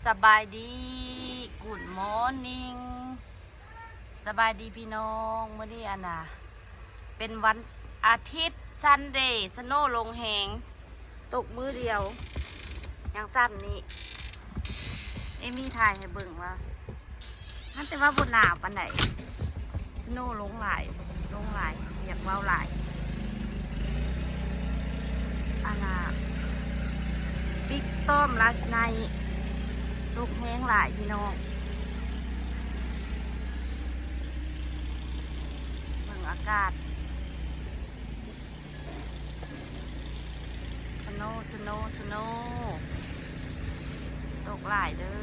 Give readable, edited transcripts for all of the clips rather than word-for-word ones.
สบายดีกูดมอร์นิ่งสบายดีพี่น้องเมื่อนี้อันน่ะเป็นวันอาทิตย์ซันเดย์สโนลงแหงตกมือเดียวยังสั้นนี่เอมี่ถ่ายให้เบิ่งว่ามันแต่ว่าบนหนาวปันไหนสโนลงหลายอยากเว้าหลายอันน่ะบิ๊กสตอร์มลาสไนตกแห้งหลายพี่น้องเบิ่งอากาศสโนตกหลายเด้อ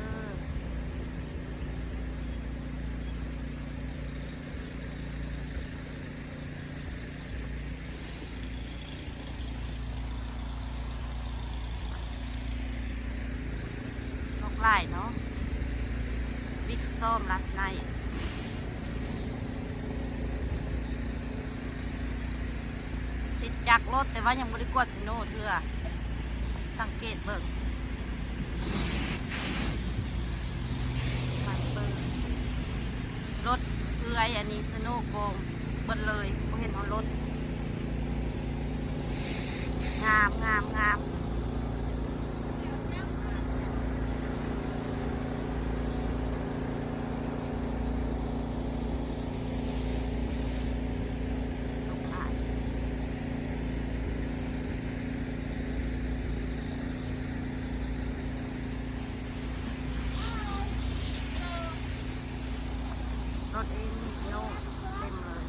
ตกหลายเนาะบิ๊กสตอร์ม last night ติดจากรถแต่ว่ายังไม่ได้กวาดสโนว์เถื่อสังเกตเบิ่งรถคือไอ้อันนี้สโนว์โกงเบิ่งเลยไม่เห็นเอารถงามรถเองมีสโนว์เต็มเลย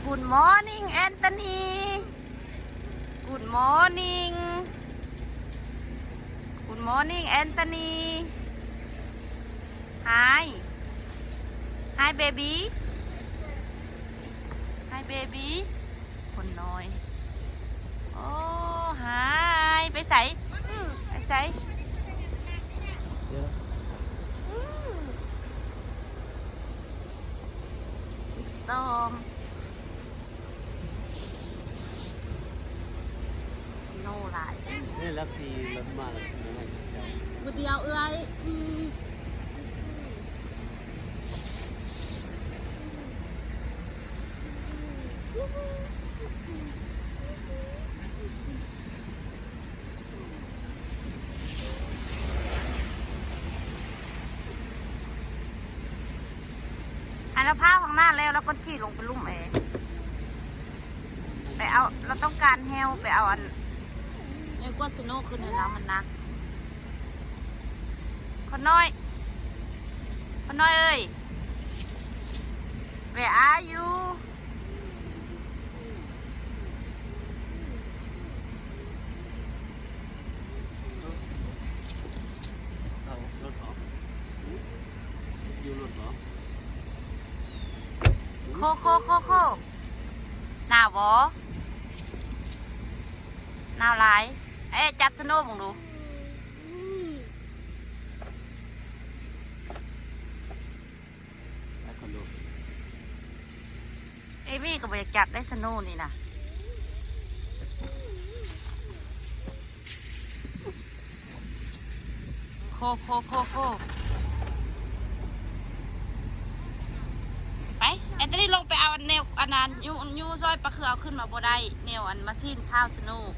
Good morning Anthony Good morning Good morning Anthony Hi Hi baby Hi baby คนน้อยโอ้ Hi ไปใส่Big storm สโนว์หลายนี่แล้วทีรถมาแล้วนั่นแหละบุเดียวเอ้ยอันเราผ้าข้างหน้าแล้วก็ขี่ลงไปลุ่มเองไปเอาเราต้องการแฮลไปเอาอันเนี่ยกวาดสโนว์ขึ้นในน้ำมันนักคนน้อยเอ้ย Where are you เอารถเหรออยู่รถเหรอโคหนาวบ่หนาวหลายเอ๊ะจับสโนว์มองดูไปคอนโดเอมี่ก็บ่อยากจับได้สโนว์นี่นะโคไปแอนโทนีลงไปเอาแนวอันนั้นยูซอยปลาเขือเอาขึ้นมาบ่ได้แนวอันมาชินข้าวสโนว์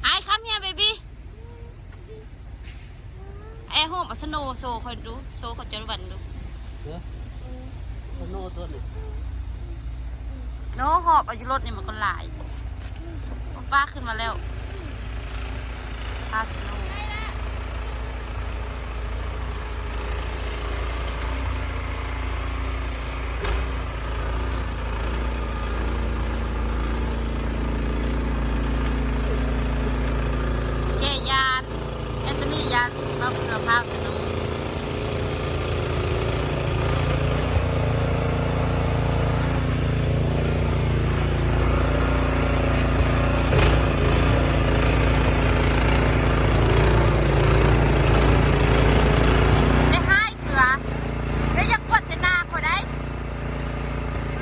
ไอ้คัมเฮียเบบี้ไอ้โฮมสโนว์โซคอยดูโซเขาจะรู้บันดูเสือคอนโดตัวนี้โน้หอบอายุรถนี่มันก็หลายป้าขึ้นมาแล้วข้าวสโนว์ยานแอนโทนียานมาเพื่อพาวสนุกได้ให้เกลือเดี๋ยวอยากกดเจนาพอได้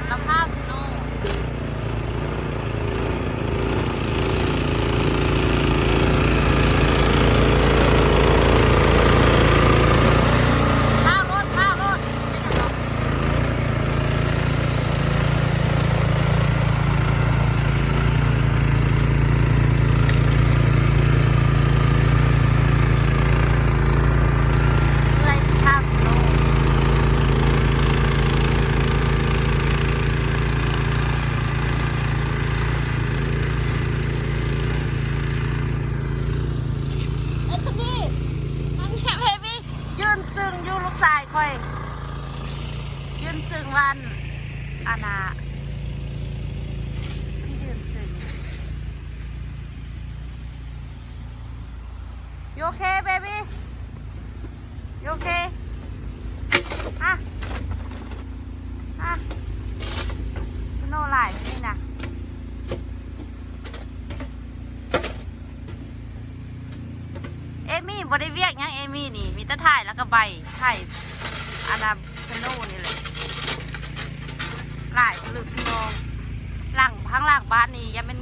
มะพร้าวสโนว์ ค่อยยืนซึ่งวันอาณายืนซึ่งYou okay baby You okay อ่ะสโนว์ไลท์นี่นะเอมี่บริเวียกยังเอมี่นี่มีแต่ถ่ายแล้วก็ใบถ่ายอาณาสโนว์นี่เลยหลายผลึกพี่น้องหลังข้างหลังบ้านนี่ยังเป็น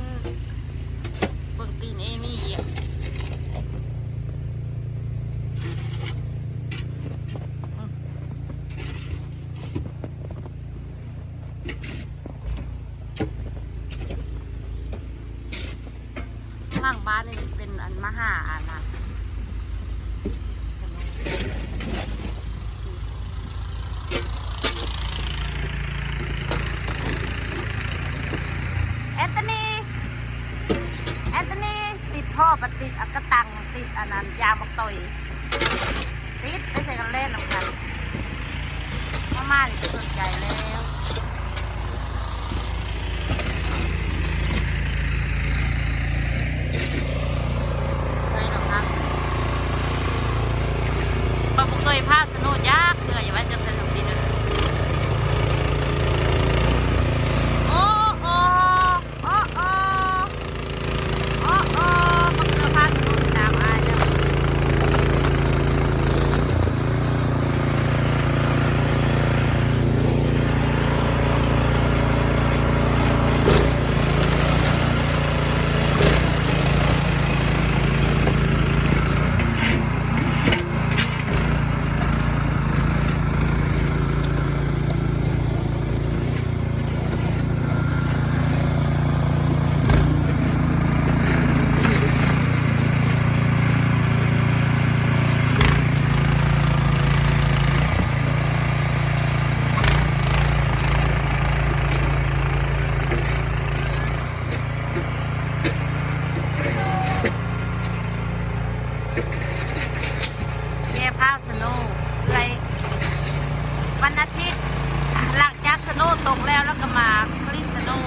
เบิ่งตีนเอมี่อ่ะข้างบ้านนี่เป็นอันมหาอาณาสโนว์สิแอนโทนีติดท่อปติดอักกะตังติดอันนั้นยาบักต่อยติดไปใส่กันเล่นหรอกกันม่านี่สนใจแล้วเคยหรอกครับเราเคยพาสนุกยากเลยอย่าไว้จะเจอกับซีเด้อโอ้โอ้โอ้โอ้โอ้โอ้มันคือพาสนุกสนามอายแล้วข้าวสโน่ไรวันอาทิตย์หลังจากสโน่ตกแล้วก็มาคลินสโน่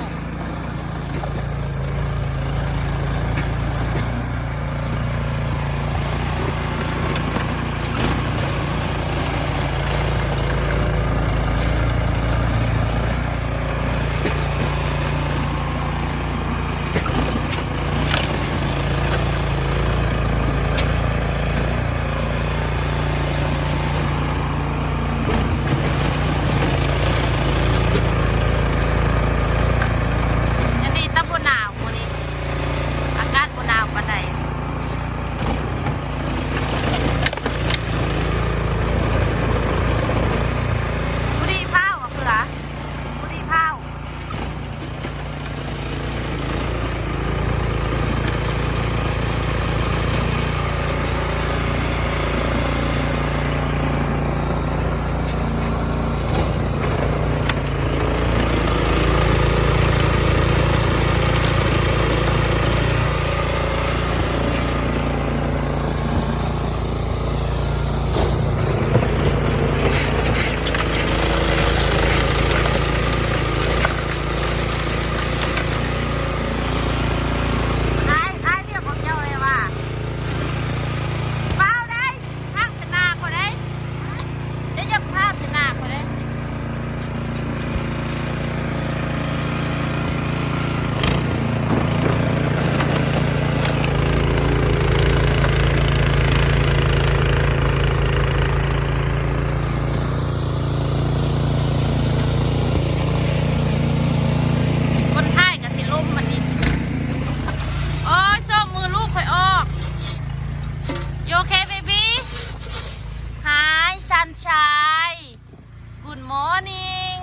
Good morning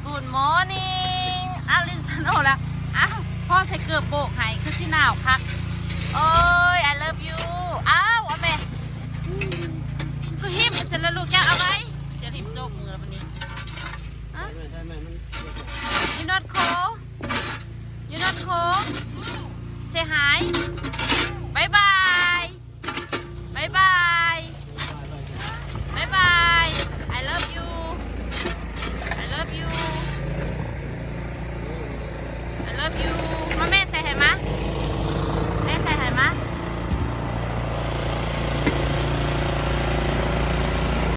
Good morning อาลินสโนแล้วอ้าวพ่อใส่เกือบโบกให้คือสิหนาวคักโอ้ย I love you อ้าวแม่ก็หิมเสร็จแล้วลูกจะเอาไว้เดี๋ยวหิมโจกมือแล้ววันนี้อ่ะ You not cold You not cold Say hi